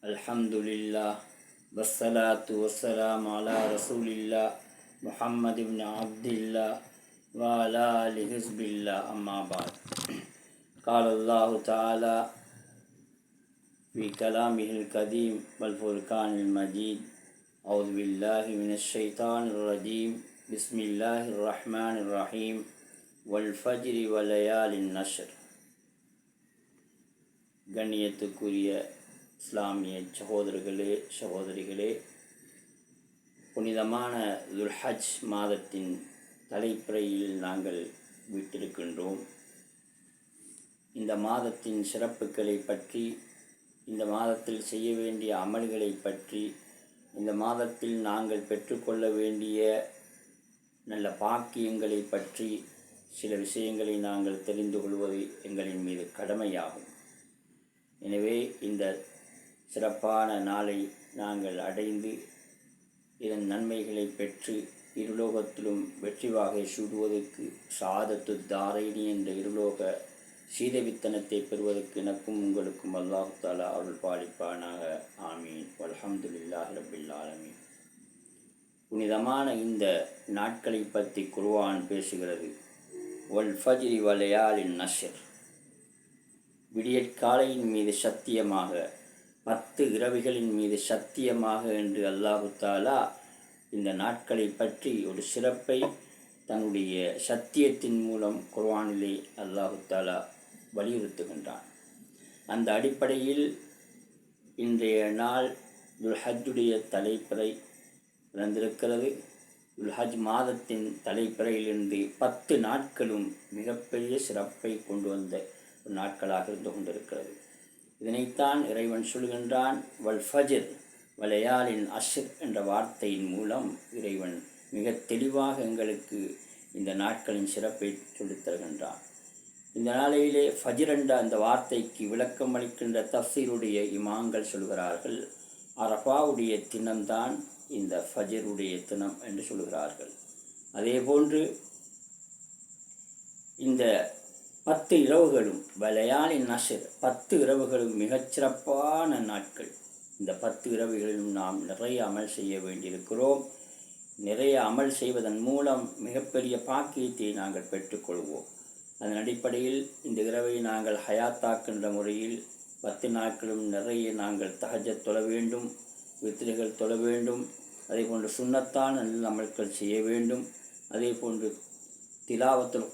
அல்ஹம்துலில்லாஹ் வஸ்ஸலாத்து வஸ்ஸலாமு அலா ரசூலில்லாஹ் முஹம்மது இப்னு அப்தில்லாஹ் வ அலா ஆலி ஹிஸ்பில்லாஹ் அம்மா பாத். قال الله تعالى في كلامه القديم والفرقان المجيد أعوذ بالله من الشيطان الرجيم بسم الله الرحمن الرحيم والفجر وليال النشر. கண்ணியத்துக்குரிய இஸ்லாமிய சகோதரர்களே சகோதரிகளே, புனிதமான துல்ஹஜ் மாதத்தின் தலைப்பிறையில் நாங்கள் விட்டிருக்கின்றோம். இந்த மாதத்தின் சிறப்புகளை பற்றி, இந்த மாதத்தில் செய்ய வேண்டிய அமல்களை பற்றி, இந்த மாதத்தில் நாங்கள் பெற்றுக்கொள்ள வேண்டிய நல்ல பாக்கியங்களை பற்றி சில விஷயங்களை நாங்கள் தெரிந்து கொள்வது எங்களின் மீது கடமையாகும். எனவே இந்த சிறப்பான நாளை நாங்கள் அடைந்து இதன் நன்மைகளை பெற்று இருலோகத்திலும் வெற்றி வாகை சூடுவதற்கு ஷஹாதத்து தாரைனி என்ற இருலோக சீதவித்தனத்தை பெறுவதற்கு எனக்கும் உங்களுக்கும் அல்லாஹ் தஆலா அருள் பாலிப்பானாக. ஆமீன். அல்ஹம்துலில்லாஹி ரப்பில் ஆலமீன். புனிதமான இந்த நாட்களை பற்றி குர்ஆன் பேசுகிறது. வல் ஃபஜ்ரி வ லயாலின் நஷ்ர். விடியற்காலையின் மீது சத்தியமாக, 10 இரவுகளின் மீது சத்தியமாக என்று அல்லாஹு தஆலா இந்த நாட்களை பற்றி ஒரு சிறப்பை தன்னுடைய சத்தியத்தின் மூலம் குர்ஆனிலே அல்லாஹு தஆலா வலியுறுத்துகின்றான். அந்த அடிப்படையில் இன்றைய நாள் துல்ஹஜ்ஜுடைய தலைப்பிறை பிறந்திருக்கிறது. துல்ஹஜ் மாதத்தின் தலைப்பிறையிலிருந்து 10 நாட்களும் மிகப்பெரிய சிறப்பை கொண்டு வந்த நாட்களாக இருந்து கொண்டிருக்கிறது. இதனைத்தான் இறைவன் சொல்கின்றான், வல் ஃபஜ்ர் வலயாலின் அஷ்ர் என்ற வார்த்தையின் மூலம் இறைவன் மிக தெளிவாக எங்களுக்கு இந்த நாட்களின் சிறப்பை சொல்லித் தருகின்றான். இந்த நாளையிலே ஃபஜ்ர் என்ற அந்த வார்த்தைக்கு விளக்கம் அளிக்கின்ற தஃசீருடைய இமாம்கள் சொல்கிறார்கள், அரஃபாவுடைய தினம்தான் இந்த ஃபஜ்ருடைய தினம் என்று சொல்கிறார்கள். அதேபோன்று இந்த 10 இரவுகளும் வலயாலின் நஷ்ர், 10 இரவுகளும் மிகச்சிறப்பான நாட்கள். இந்த 10 இரவுகளிலும் நாம் நிறைய அமல் செய்ய வேண்டியிருக்கிறோம். நிறைய அமல் செய்வதன் மூலம் மிகப்பெரிய பாக்கியத்தை நாங்கள் பெற்றுக்கொள்வோம். அதன் அடிப்படையில் இந்த இரவை நாங்கள் ஹயாத்தாக்கின்ற முறையில் 10 நாட்களும் நிறைய நாங்கள் தஹஜ்ஜத் தொழ வேண்டும், வித்ருகள் தொழ வேண்டும். அதே போன்று சுன்னத்தான நல்ல அமல்கள் செய்ய வேண்டும். அதே போன்று திலாவத்துல்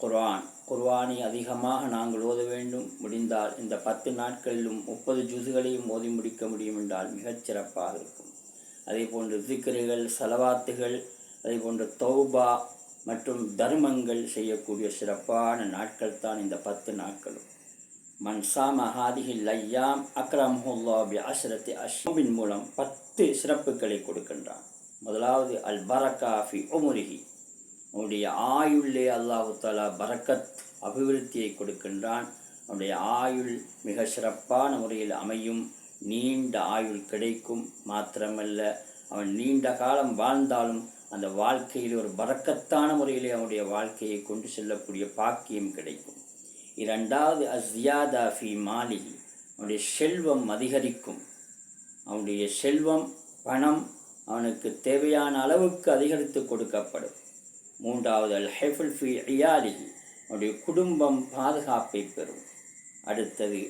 குர்ஆனை அதிகமாக நாங்கள் ஓத வேண்டும். முடிந்தால் இந்த 10 நாட்களிலும் 30 ஜுஸ்களையும் ஓதி முடிக்க முடியும் என்றால் மிகச்சிறப்பாக இருக்கும். அதே போன்று திக்ருகள், சலவாத்துகள், அதே போன்று தௌபா மற்றும் தர்மங்கள் செய்யக்கூடிய சிறப்பான நாட்கள் தான் இந்த 10 நாட்களும். மன் சாம ஹாதிஹில் ஐயாம் அக்ரமஹுல்லாஹ் பி அஷ்ரத்தி அஷ்ஹுபின் மூலம் 10 சிறப்புகளை கொடுக்கின்றான். முதலாவது அல் பரக்கா ஃபி உம்ரிஹி, அவனுடைய ஆயுள்ளே அல்லாஹு தஆலா பரக்கத் அபிவிருத்தியை கொடுக்கின்றான். அவனுடைய ஆயுள் மிக சிறப்பான முறையில் அமையும், நீண்ட ஆயுள் கிடைக்கும். மாத்திரமல்ல, அவன் நீண்ட காலம் வாழ்ந்தாலும் அந்த வாழ்க்கையில் ஒரு பரக்கத்தான முறையிலே அவனுடைய வாழ்க்கையை கொண்டு செல்லக்கூடிய பாக்கியம் கிடைக்கும். இரண்டாவது அஸ்யாதா ஃபி மாலிஹி, அவனுடைய செல்வம் அதிகரிக்கும். அவனுடைய செல்வம், பணம் அவனுக்கு தேவையான அளவுக்கு அதிகரித்து கொடுக்கப்படும். மூன்றாவது அல் ஹிஃபுல் ஃபி இயாலிஹி, அவனுடைய குடும்பம் பாதுகாப்பை பெறும். அடுத்தது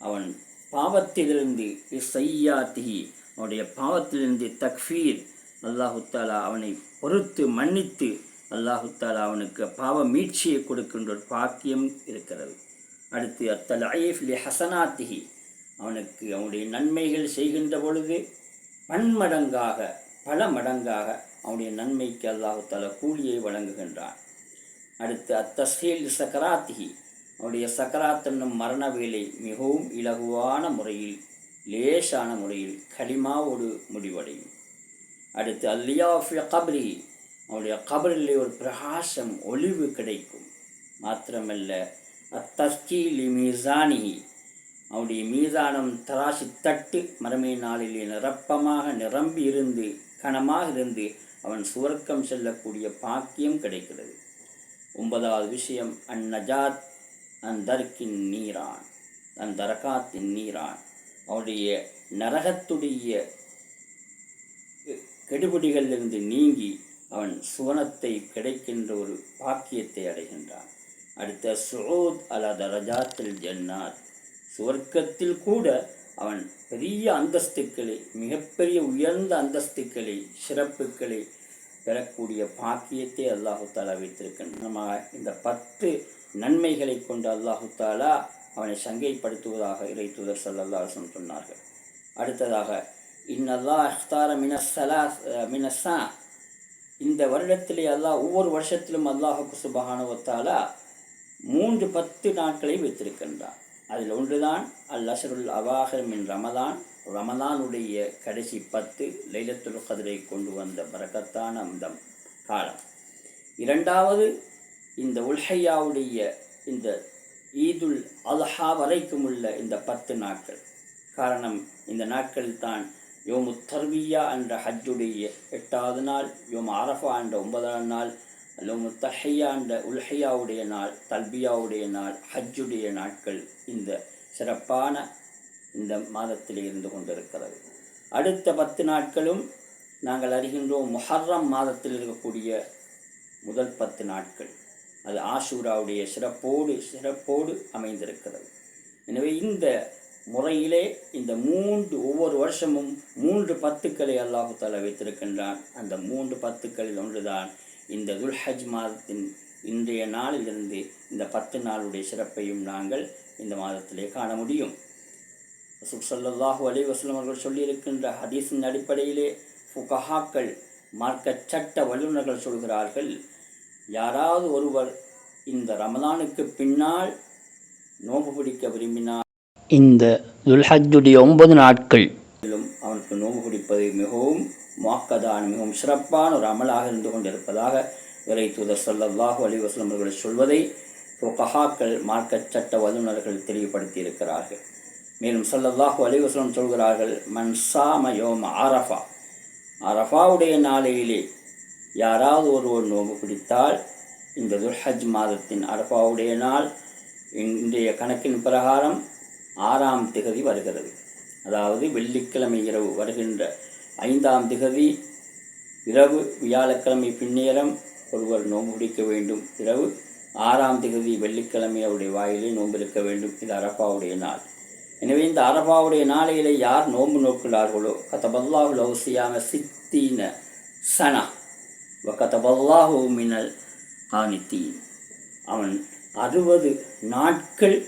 அவன் பாவத்திலிருந்து செய்யாத்திஹி, அவனுடைய பாவத்திலிருந்து தக்ஃபீர், அல்லாஹு தஆலா அவனை பொறுத்து மன்னித்து அல்லாஹு தஆலா அவனுக்கு பாவ மீட்சியை கொடுக்கின்ற ஒரு பாக்கியம் இருக்கிறது. அடுத்து அத்தல்ஐஃப் லி ஹசனாத்திஹி, அவனுக்கு அவனுடைய நன்மைகள் செய்கின்ற பொழுது பன்மடங்காக, பல மடங்காக அவனுடைய நன்மைக்கு அல்லாஹு தஆலா கூலியை வழங்குகின்றான். அடுத்து அத்தஸ்ஹீல் சக்கராத்திஹி, அவனுடைய சக்கராத் என்னும் மரண வேலை மிகவும் இலகுவான முறையில், லேசான முறையில் கலிமாவோடு முடிவடையும். அடுத்து அல்லியா ஃபி கப்ரிஹி, அவனுடைய கபரிலே ஒரு பிரகாசம், ஒளிவு கிடைக்கும். மாத்திரமல்ல அத்தஸ்கீல் மீசானிஹி, அவனுடைய மீதானம் தராசி தட்டு மறுமை நாளிலே நிரப்பமாக நிரம்பி இருந்து, கனமாக இருந்து அவன் சுவர்க்கம் செல்லக்கூடிய பாக்கியம் கிடைக்கிறது. 9வது விஷயம் அந்நஜாத் அந்தர்க்கின் நீரான், அந்தரகாத்தின் நீரான், அவனுடைய நரகத்துடைய கெடுபிடிகளிலிருந்து நீங்கி அவன் சுவனத்தை கிடைக்கின்ற ஒரு பாக்கியத்தை அடைகின்றான். அடுத்த சுஊத் அலா தரஜாத்தில் ஜன்னாத், சுவர்க்கத்தில் கூட அவன் பெரிய அந்தஸ்துக்களை, மிகப்பெரிய உயர்ந்த அந்தஸ்துக்களை, சிறப்புகளை பெறக்கூடிய பாக்கியத்தை அல்லாஹு தாலா வைத்திருக்கின்றான். நம்ம இந்த 10 நன்மைகளை கொண்டு அல்லாஹு தாலா அவனை சங்கைப்படுத்துவதாக இறை தூதர் ஸல்லல்லாஹு அலைஹி வஸல்லம் சொன்னார்கள். அடுத்ததாக இன்னல்லாஹ் இஃப்தார மினஸ்ஸா, இந்த வருடத்திலே அல்லாஹ் ஒவ்வொரு வருஷத்திலும் அல்லாஹுக்கு சுப்ஹானஹு வ தஆலா 10 நாட்களை வைத்திருக்கின்றான். அதில் ஒன்றுதான் அல்-அஷ்ருல் அவாஹிர் மின் ரமலானுடைய கடைசி 10 லைலத்துல் கத்ரை கொண்டு வந்த பரக்கத்தான அந்த காலம். இரண்டாவது இந்த உல்ஹையாவுடைய இந்த ஈதுல் அல்ஹா வரைக்கும் உள்ள இந்த 10 நாட்கள். காரணம், இந்த நாட்களில் தான் யோமு தர்வியா என்ற ஹஜ்ஜுடைய 8வது நாள், யோமு அரஃபா என்ற 9வது நாள், யோமு தஹியா என்ற உல்ஹையாவுடைய நாள், தல்பியாவுடைய நாள், ஹஜ்ஜுடைய நாட்கள் இந்த சிறப்பான இந்த மாதத்தில் இருந்து கொண்டிருக்கிறது. அடுத்த 10 நாட்களும் நாங்கள் அறிகின்றோம் முஹர்ரம் மாதத்தில் இருக்கக்கூடிய முதல் 10 நாட்கள், அது ஆஷூராவுடைய சிறப்போடு அமைந்திருக்கிறது. எனவே இந்த முறையிலே இந்த ஒவ்வொரு வருஷமும் 3 10களை அல்லாஹு தஆலா வைத்திருக்கின்றான். அந்த 3 10களில் ஒன்றுதான் இந்த துல்ஹஜ் மாதத்தின் இன்றைய நாளிலிருந்து இந்த 10 நாளுடைய சிறப்பையும் நாங்கள் இந்த மாதத்திலே காண முடியும். ரசூல் ஸல்லல்லாஹு அலைஹி வஸல்லம் அவர்கள் சொல்லியிருக்கின்ற ஹதீஸின் அடிப்படையிலே ஃபுகஹாக்கள், மார்க்க சட்ட வல்லுநர்கள் சொல்கிறார்கள், யாராவது ஒருவர் இந்த ரமலானுக்கு பின்னால் நோன்பு பிடிக்க விரும்பினால் இந்த துல்ஹஜ்ஜுடைய 9 நாட்களிலும் அவனுக்கு நோன்பு பிடிப்பது மிகவும் முஅக்கதான, மிகவும் சிறப்பான ஒரு அமலாக இருந்து கொண்டிருப்பதாக இறை தூதர் ஸல்லல்லாஹு அலைஹி வஸல்லம் அவர்கள் சொல்வதை ஃபுகஹாக்கள், மார்க்க சட்ட வல்லுநர்கள் தெளிவுபடுத்தி இருக்கிறார்கள். மேலும் ஸல்லல்லாஹு அலைஹி வஸல்லம் சொல்கிறார்கள், மன் ஸாம யௌம அரஃபா, அரஃபாவுடைய நாளையிலே யாராவது ஒருவர் நோன்பு பிடித்தால் இந்த துல்ஹஜ் மாதத்தின் அரஃபாவுடைய நாள் இன்றைய கணக்கின் பிரகாரம் 6ஆம் திகதி வருகிறது. அதாவது வெள்ளிக்கிழமை இரவு வருகின்ற 5ஆம் திகதி இரவு, வியாழக்கிழமை பின்னேரம் ஒருவர் நோன்பு பிடிக்க வேண்டும். இரவு 6ஆம் திகதி வெள்ளிக்கிழமை அவருடைய வாயிலே நோன்பு இருக்க வேண்டும். இது அரஃபாவுடைய நாள். எனவே இந்த அரஃபாவுடைய நாளையிலே யார் நோன்பு நோக்கிறார்களோ, கதபல்லாஹு லஹு ஸியாம 60 சனா வ கதபல்லாஹு மினல் கானித்தீன், அவன் 60 நாட்கள்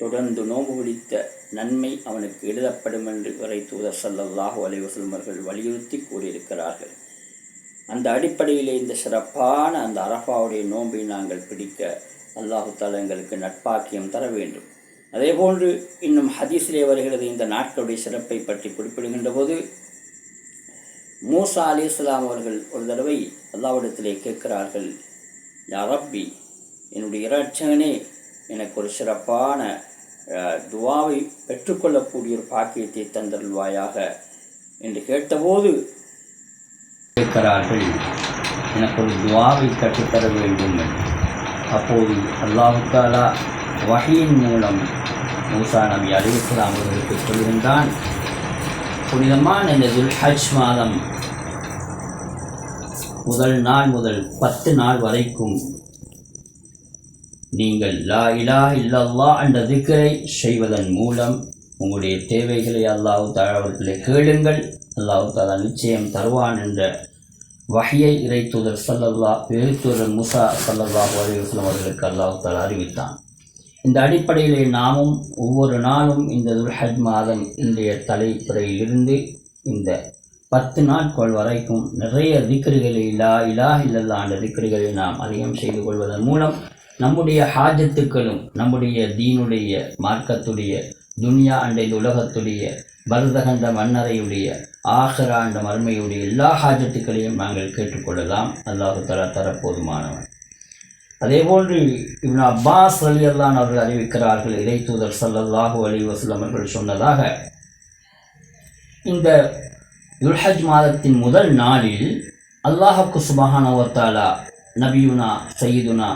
தொடர்ந்து நோன்பு பிடித்த நன்மை அவனுக்கு எழுதப்படும் என்று இறை தூதர் ஸல்லல்லாஹு அலைஹி வஸல்லம் அவர்கள் வலியுறுத்தி கூறியிருக்கிறார்கள். அந்த அடிப்படையிலே இந்த சிறப்பான அந்த அரஃபாவுடைய நோன்பை நாங்கள் பிடிக்க அல்லாஹு தஆலா எங்களுக்கு நட்பாக்கியம் தர வேண்டும். அதேபோன்று இன்னும் ஹதீஸிலே வருகிறது, இந்த நாட்களுடைய சிறப்பை பற்றி குறிப்பிடுகின்ற போது மூசா அலைஹிஸ்ஸலாம் அவர்கள் ஒரு தடவை அல்லாஹ்விடத்திலே கேட்கிறார்கள், யா ரப்பி, என்னுடைய இரட்சகனே, எனக்கு ஒரு சிறப்பான துவாவை பெற்றுக்கொள்ளக்கூடிய ஒரு பாக்கியத்தை தந்தருள்வாயாக என்று கேட்டபோது கேட்கிறார்கள், எனக்கு ஒரு துவாவை கற்றுத்தர வேண்டும். அப்போது அல்லாஹு தஆலா வஹீயின் மூலம் மூசா நபி அலைஹிஸ்ஸலாம் அவர்களுக்கு சொல்கின்றான், புனிதமான இந்த துல்ஹஜ் மாதம் முதல் நாள் முதல் 10 நாள் வரைக்கும் நீங்கள் லா இலாஹ இல்லல்லாஹ் என்ற திக்ரை செய்வதன் மூலம் உங்களுடைய தேவைகளை அல்லாஹ் தஆலாவிடத்திலே கேளுங்கள், அல்லாஹ் தஆலா நிச்சயம் தருவான் என்ற வஹ்யை இறை தூதர் மூசா ஸல்லல்லாஹு அலைஹி வஸல்லம் அவர்களுக்கு அல்லாஹ் தஆலா அறிவித்தான். இந்த அடிப்படையிலே நாமும் ஒவ்வொரு நாளும் இந்த துல்ஹஜ் மாதம் இன்றைய தலைப்புறையிலிருந்து இந்த 10 நாட்கள் வரைக்கும் நிறைய திக்ருகளை, லா இலாஹ இல்லல்லாஹ் என்ற திக்ருகளை நாம் அதிகம் செய்து கொள்வதன் மூலம் நம்முடைய ஹாஜத்துக்களும், நம்முடைய தீனுடைய, மார்க்கத்துடைய, துன்யா என்ற இந்த உலகத்துடைய, பரதகண்ட மன்னரையுடைய, ஆஹிரா என்ற மறுமையுடைய எல்லா ஹாஜத்துக்களையும் நாங்கள் கேட்டுக்கொள்ளலாம். அல்லாஹு தஆலா தரப்போதுமானவன். அதேபோன்று இப்னு அப்பாஸ் ரலியல்லாஹு அவர்கள் அறிவிக்கிறார்கள், இறை தூதர் ஸல்லல்லாஹு அலைஹி வஸல்லம் அவர்கள் சொன்னதாக, இந்த துல்ஹஜ் மாதத்தின் முதல் நாளில் அல்லாஹ்வுக்கு சுப்ஹானஹு வ தஆலா நபியுனா சையதுனா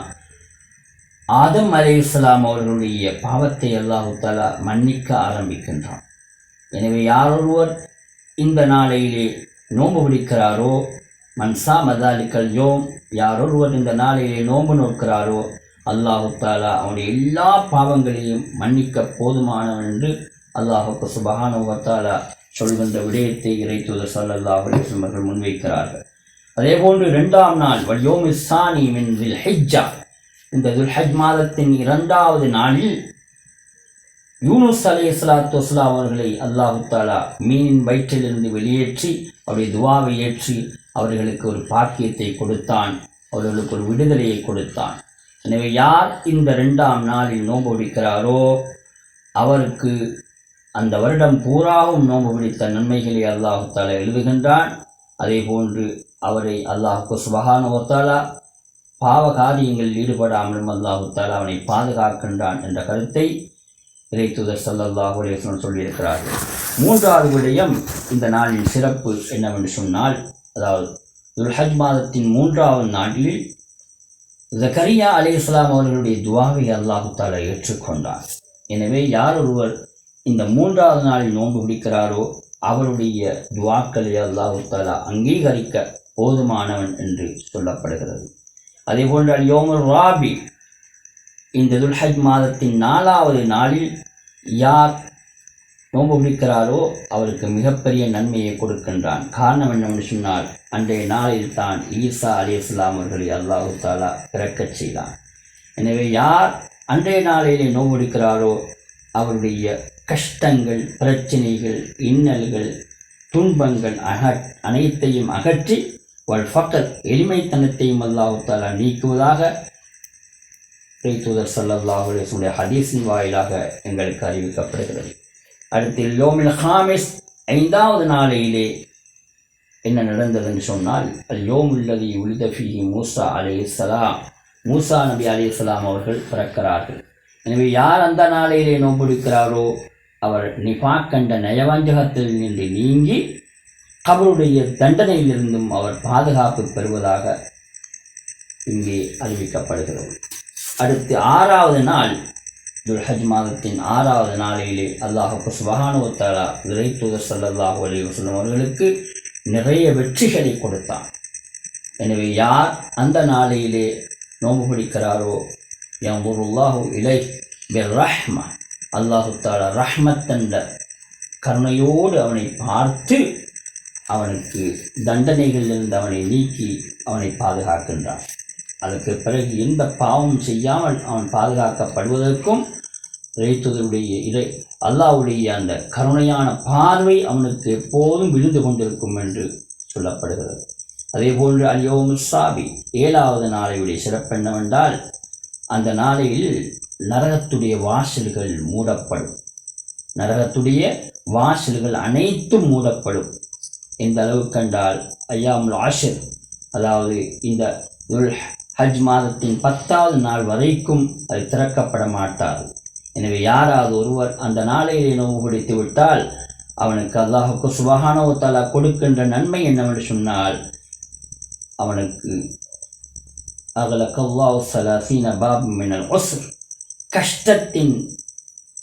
ஆதம் அலைஹிஸ்ஸலாம் அவர்களுடைய பாவத்தை அல்லாஹு தஆலா மன்னிக்க ஆரம்பிக்கின்றான். எனவே யாரொருவர் இந்த நாளையிலே நோன்பு பிடிக்கிறாரோ, மன்சா மதாலிக்கல் யோம், யாரொருவர் இந்த நாளையிலே நோன்பு நோக்கிறாரோ அல்லாஹு தாலா அவனுடைய எல்லா பாவங்களையும் மன்னிக்க போதுமானவன் என்று அல்லாஹுக்கு சுப்ஹானஹு வ தஆலா சொல்கின்ற விடயத்தை இறைத்தூதர் ஸல்லல்லாஹு அலைஹி வஸல்லம் அவர்கள் முன்வைக்கிறார்கள். அதேபோன்று 2ஆம் நாள் வல்யோமி ஸானி மின் தில் ஹிஜ்ஜா, இந்த துல்ஹஜ் மாதத்தின் 2வது நாளில் யூனுஸ் அலைஹிஸ்ஸலாத்து வஸ்ஸலாம் அவர்களை அல்லாஹு தாலா மீனின் வயிற்றிலிருந்து வெளியேற்றி அவருடைய துவாவை ஏற்றி அவர்களுக்கு ஒரு பாக்கியத்தை கொடுத்தான், அவர்களுக்கு ஒரு விடுதலையை கொடுத்தான். எனவே யார் இந்த 2ஆம் நாளில் நோன்பு பிடிக்கிறாரோ அவருக்கு அந்த வருடம் பூராவும் நோன்பு பிடித்த நன்மைகளை அல்லாஹு தாலா எழுதுகின்றான். அதே போன்று அவரை அல்லாஹுக்கு சுப்ஹானஹு வ தஆலா பாவ காரியங்களில் ஈடுபடாமலும் அல்லாஹு தாலா அவனை பாதுகாக்கின்றான் என்ற கருத்தை இறைத்தூதர் ஸல்லல்லாஹு அலைஹி வஸல்லம் சொல்லியிருக்கிறார்கள். 3வது விடயம், இந்த நாளின் சிறப்பு என்னவென்று சொன்னால், அதாவது துல்ஹஜ் மாதத்தின் 3வது நாளில் ஜக்கரியா அலைஹிஸ்ஸலாம் அவர்களுடைய துவாவை அல்லாஹு தாலா ஏற்றுக்கொண்டார். எனவே யார் ஒருவர் இந்த 3வது நாளில் நோன்பு பிடிக்கிறாரோ அவருடைய துவாக்களை அல்லாஹு தாலா அங்கீகரிக்க போதுமானவன் என்று சொல்லப்படுகிறது. அதேபோன்று அல்-யௌமுர் ராபி, இந்த துல்ஹஜ் மாதத்தின் 4வது நாளில் யார் நோன்பு பிடிக்கிறாரோ அவருக்கு மிகப்பெரிய நன்மையை கொடுக்கின்றான். காரணம் என்னவென்று சொன்னால், அன்றைய நாளில் தான் ஈசா அலைஹிஸ்ஸலாம் அவர்களை அல்லாஹு தாலா பிறக்கச் செய்தான். எனவே யார் அன்றைய நாளிலே நோன்பு பிடிக்கிறாரோ அவருடைய கஷ்டங்கள், பிரச்சனைகள், இன்னல்கள், துன்பங்கள் அனைத்தையும் அகற்றி வல் ஃபக்ர், எளிமைத்தனத்தையும் அல்லாஹு தாலா நீக்குவதாக இறைத்தூதர் ஸல்லல்லாஹு அலைஹி வஸல்லம் ஹதீஸின் வாயிலாக எங்களுக்கு அறிவிக்கப்படுகிறது. அடுத்து யோமில் ஹாமிஸ், 5வது நாளையிலே என்ன நடந்தது என்று சொன்னால், அல் யோமுல்லதி உலித ஃபீஹி மூசா அலைஹிஸ்ஸலாம், மூசா நபி அலைஹிஸ்ஸலாம் அவர்கள் பிறக்கிறார்கள். எனவே யார் அந்த நாளையிலே நோன்புடிக்கிறாரோ அவர் நிஃபாக் கண்ட நயவஞ்சகத்தில் நின்று நீங்கி கபருடைய தண்டனையிலிருந்தும் அவர் பாதுகாப்பு பெறுவதாக இங்கே அறிவிக்கப்படுகிறது. அடுத்து 6வது நாள், துல்ஹஜ் மாதத்தின் 6வது நாளிலே அல்லாஹ் சுப்ஹானஹு வ தஆலா இறைத்தூதர் ஸல்லல்லாஹு அலைஹி வஸல்லம் அவர்களுக்கு நிறைய வெற்றிகளை கொடுத்தான். எனவே யார் அந்த நாளையிலே நோன்பு பிடிக்கிறாரோ யன்துருல்லாஹு இலைஹி பிர்ரஹ்மா, அல்லாஹு தஆலா ரஹ்மத் என்ற கருணையோடு அவனை பார்த்து அவனுக்கு தண்டனைகளிலிருந்து அவனை நீக்கி அவனை பாதுகாக்கின்றான். அதற்கு பிறகு எந்த பாவம் செய்யாமல் அவன் பாதுகாக்கப்படுவதற்கும் இறைத்தூதருடைய அல்லாஹ்வுடைய அந்த கருணையான பார்வை அவனுக்கு எப்போதும் விழுந்து கொண்டிருக்கும் என்று சொல்லப்படுகிறது. அதேபோன்று அல்-யௌமு ஸாபி, 7வது நாளையுடைய சிறப்பு என்னவென்றால், அந்த நாளையில் நரகத்துடைய வாசல்கள் மூடப்படும். நரகத்துடைய வாசல்கள் அனைத்தும் மூடப்படும். எந்த அளவுக்கு கண்டால் ஐயாமுல் ஆஷிர், அதாவது இந்த ஹஜ் மாதத்தின் 10வது நாள் வரைக்கும் அது திறக்கப்பட மாட்டாது. எனவே யாராவது ஒருவர் அந்த நாளையிலே நோன்பு பிடித்து விட்டால் அவனுக்கு அல்லாஹுக்கு சுப்ஹானஹு வ தஆலா கொடுக்கின்ற நன்மை என்னவென்று சொன்னால், அவனுக்கு அகலக்கல்லாஹு ஸலாஸீன பாப் மினல் உஸ்ர், கஷ்டத்தின்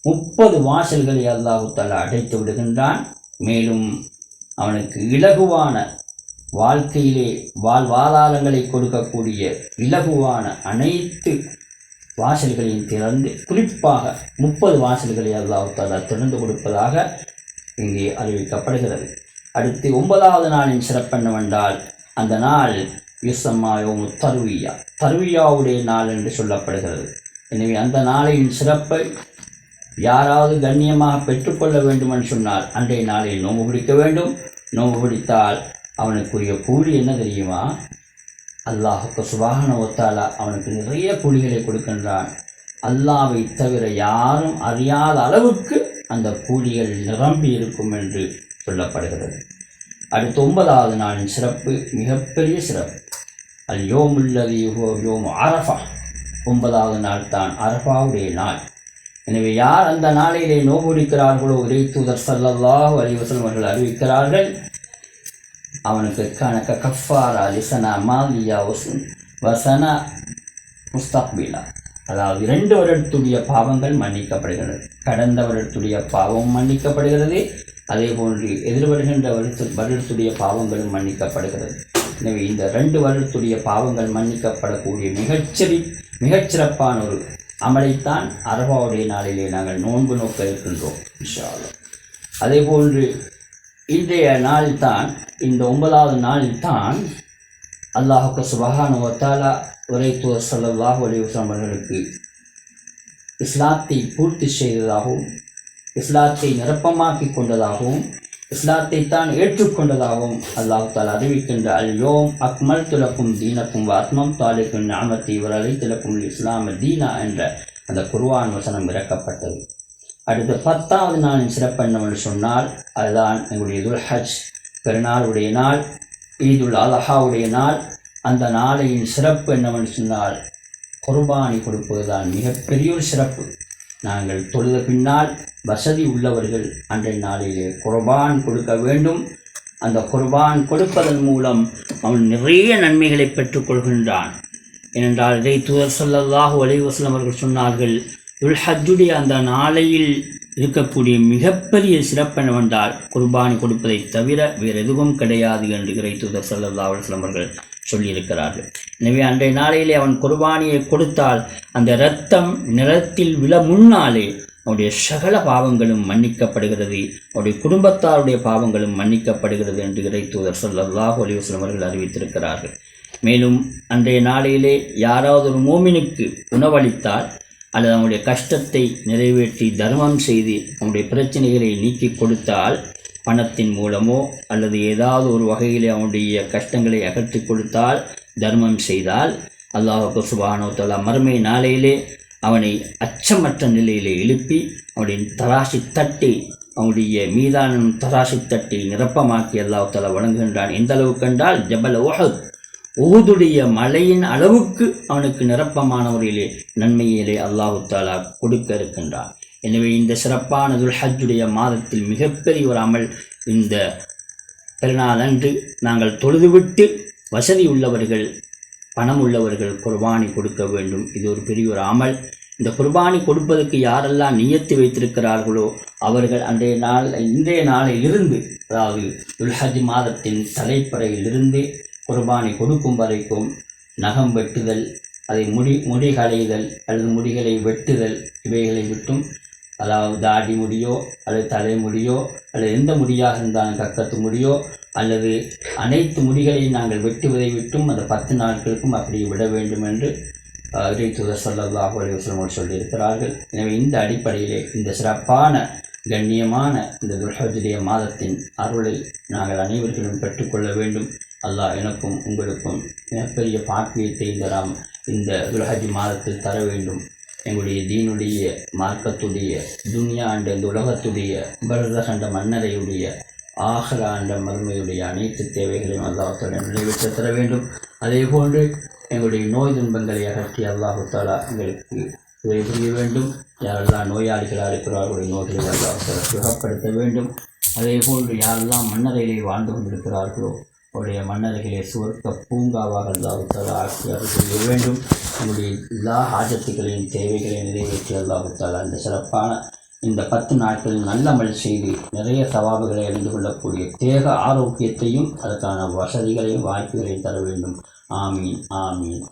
30 வாசல்களை அல்லாஹு தஆலா அடைத்து விடுகின்றான். மேலும் அவனுக்கு இலகுவான வாழ்க்கையிலே வாழ்வாதாரங்களை கொடுக்கக்கூடிய இலகுவான அனைத்து வாசல்களையும் திறந்து, குறிப்பாக 30 வாசல்களை அல்லாஹ் தஆலா திறந்து கொடுப்பதாக இங்கே அறிவிக்கப்படுகிறது. அடுத்து 9வது நாளின் சிறப்பு என்னவென்றால், அந்த நாள் யுஸம்மா யௌமு தர்வியா, தர்வியாவுடைய நாள் என்று சொல்லப்படுகிறது. எனவே அந்த நாளின் சிறப்பை யாராவது கண்ணியமாக பெற்றுக்கொள்ள வேண்டுமென்று சொன்னால் அன்றைய நாளில் நோன்பு பிடிக்க வேண்டும். நோன்பு பிடித்தால் அவனுக்குரிய கூலி என்ன தெரியுமா? அல்லாஹுக்கு சுப்ஹானஹு வ தஆலா அவனுக்கு நிறைய கூலிகளை கொடுக்கின்றான். அல்லாஹ்வை தவிர யாரும் அறியாத அளவுக்கு அந்த கூலிகள் நிரம்பி இருக்கும் என்று சொல்லப்படுகிறது. அடுத்து 9வது நாளின் சிறப்பு மிகப்பெரிய சிறப்பு. அல் யோமுல்லதி யோமு அரஃபா, 9வது நாள் தான் அரஃபாவுடைய நாள். எனவே யார் அந்த நாளிலே நோன்பு பிடிக்கிறார்களோ இறைத்தூதர் ஸல்லல்லாஹு அலைஹி வஸல்லம் அவர்கள் அறிவிக்கிறார்கள், அவனுக்கு கணக்க கஃபாரா லிசனா மாலியா வசனா முஸ்தக்பிலா, அதாவது 2 வருடத்துடைய பாவங்கள் மன்னிக்கப்படுகிறது. கடந்த வருடத்துடைய பாவம் மன்னிக்கப்படுகிறது. அதே போன்று எதிர்வருகின்ற வருடத்துடைய பாவங்களும் மன்னிக்கப்படுகிறது. எனவே இந்த 2 வருடத்துடைய பாவங்கள் மன்னிக்கப்படக்கூடிய மிகச்சிறப்பான ஒரு அமலைத்தான் அரபாவுடைய நாளிலே நாங்கள் நோன்பு நோக்க இருக்கின்றோம் இன்ஷா அல்லாஹ். அதே போன்று இன்றைய நாள்தான், இந்த 9வது நாளில்தான் அல்லாஹ் சுப்ஹானஹு வ தஆலா தூதர் ஸல்லல்லாஹு அலைஹி வஸல்லம் அவர்களுக்கு இஸ்லாத்தை பூர்த்தி செய்ததாகவும், இஸ்லாத்தை நிரப்பமாக்கி கொண்டதாகவும், இஸ்லாத்தை தான் ஏற்றுக்கொண்டதாகவும் அல்லாஹ் தஆலா அறிவிக்கின்ற அல்-யௌம் அக்மல்து லக்கும் தீனக்கும் வ அத்மம்து அலைக்கும் நிஅமதி வ ரலீது லக்கும் இஸ்லாம தீனா என்ற அந்த குர்ஆன் வசனம் இறக்கப்பட்டது. அடுத்த 10வது நாளின் சிறப்பு என்னவென்று சொன்னால், அதுதான் எங்களுடைய துல்ஹஜ் பெருநாளுடைய நாள், ஈதுல் அல்ஹாவுடைய நாள். அந்த நாளையின் சிறப்பு என்னவென்று சொன்னால், குர்பானி கொடுப்பதுதான் மிகப்பெரிய ஒரு சிறப்பு. நாங்கள் தொழுத பின்னால் வசதி உள்ளவர்கள் அன்றைய நாளிலே குர்பான் கொடுக்க வேண்டும். அந்த குர்பான் கொடுப்பதன் மூலம் அவன் நிறைய நன்மைகளை பெற்றுக்கொள்கின்றான். ஏனென்றால் இதை தூதர் ஸல்லல்லாஹு அலைஹி வஸல்லம் அவர்கள் சொன்னார்கள், துல்ஹஜ்ஜுடைய அந்த நாளையில் இருக்கக்கூடிய மிகப்பெரிய சிறப்பு என்னவென்றால் குர்பானி கொடுப்பதை தவிர வேறு எதுவும் கிடையாது என்று இறை தூதர் ஸல்லல்லாஹு அலைஹி வஸல்லம் அவர்கள் சொல்லியிருக்கிறார்கள். எனவே அன்றைய நாளையிலே அவன் குர்பானியை கொடுத்தால் அந்த இரத்தம் நிலத்தில் விழ முன்னாலே அவனுடைய சகல பாவங்களும் மன்னிக்கப்படுகிறது, அவருடைய குடும்பத்தாருடைய பாவங்களும் மன்னிக்கப்படுகிறது என்று இறை தூதர் ஸல்லல்லாஹு அலைஹி வஸல்லம் அவர்கள் அறிவித்திருக்கிறார்கள். மேலும் அன்றைய நாளையிலே யாராவது ஒரு மோமினுக்கு உணவளித்தால் அல்லது அவனுடைய கஷ்டத்தை நிறைவேற்றி தர்மம் செய்து அவனுடைய பிரச்சனைகளை நீக்கி கொடுத்தால், பணத்தின் மூலமோ அல்லது ஏதாவது ஒரு வகையிலே அவனுடைய கஷ்டங்களை அகற்றி கொடுத்தால், தர்மம் செய்தால், அல்லாஹ் சுப்ஹானஹு வ தஆலா மறுமை நாளையிலே அவனை அச்சமற்ற நிலையிலே எழுப்பி அவனுடைய தராசி தட்டை, அவனுடைய மீதான தராசி தட்டை நிரப்பமாக்கி அல்லாஹ் தஆலா வழங்குகின்றான். எந்த அளவுக்கு என்றால் ஜபல் உஹுதுடைய மலையின் அளவுக்கு அவனுக்கு நிரப்பமான முறையிலே நன்மையிலே அல்லாஹ் தஆலா கொடுக்க இருக்கின்றான். எனவே இந்த சிறப்பான துல்ஹஜ்ஜுடைய மாதத்தில் மிகப்பெரிய ஒரு அமல், இந்த பெருநாள் அன்று நாங்கள் தொழுதுவிட்டு வசதி உள்ளவர்கள், பணம் உள்ளவர்கள் குர்பானி கொடுக்க வேண்டும். இது ஒரு பெரிய ஒரு அமல். இந்த குர்பானி கொடுப்பதற்கு யாரெல்லாம் நியத்து வைத்திருக்கிறார்களோ அவர்கள் இன்றைய நாளிலிருந்து, அதாவது துல்ஹஜ் மாதத்தின் தலைப்பறையிலிருந்து குர்பானி கொடுக்கும் வரைக்கும் நகம் வெட்டுதல், அதை முடி களைதல் அல்லது முடிகளை வெட்டுதல், இவைகளை விட்டும், அதாவது தாடி முடியோ அல்லது தலைமுடியோ அல்லது எந்த முடியாக இருந்தாலும் கக்கத்து முடியோ அல்லது அனைத்து முடிகளையும் நாங்கள் வெட்டுவதை விட்டும் அந்த 10 நாட்களுக்கும் அப்படி விட வேண்டும் என்று இறை தூதர் ஸல்லல்லாஹு அலைஹி வஸல்லம் சொல்லியிருக்கிறார்கள். எனவே இந்த அடிப்படையிலே இந்த சிறப்பான கண்ணியமான இந்த துல்ஹஜ்ஜுடைய மாதத்தின் அருளை நாங்கள் அனைவர்களும் பெற்றுக்கொள்ள வேண்டும். அல்லாஹ் எனக்கும் உங்களுக்கும் மிகப்பெரிய பாக்கியத்தை இந்த துல்ஹஜ் மாதத்தில் தர வேண்டும். எங்களுடைய தீனுடைய, மார்க்கத்துடைய, துன்யா என்ற இந்த உலகத்துடைய, பரதகண்ட மன்னரையுடைய, ஆஹிரா என்ற மறுமையுடைய அனைத்து தேவைகளையும் அல்லாஹ் தஆலா நிறைவேற்ற தர வேண்டும். அதே போன்று எங்களுடைய நோய் துன்பங்களை அகற்றி அல்லாஹ் தஆலா எங்களுக்கு உதவி புரிய வேண்டும். யாரெல்லாம் நோயாளிகளாக இருக்கிறார்களுடைய நோய்களை அல்லாஹ் தஆலா சுகப்படுத்த வேண்டும். அதே போன்று யாரெல்லாம் மன்னரையிலே வாழ்ந்து கொண்டிருக்கிறார்களோ அவருடைய மன்னர்களை சுவர்க்க பூங்காவாக அல்லாஹ் தஆலா ஆக்கி அருள் செய்ய வேண்டும். நம்முடைய எல்லா ஹாஜத்துகளின் தேவைகளை நிறைவேற்றி அல்லாஹ் தஆலா இந்த சிறப்பான இந்த 10 நாட்களில் நல்ல அமல் செய்து நிறைய சவாபுகளை அறிந்து கொள்ளக்கூடிய தேக ஆரோக்கியத்தையும் அதற்கான வசதிகளையும் வாய்ப்புகளையும் தர வேண்டும். ஆமீன் ஆமீன்.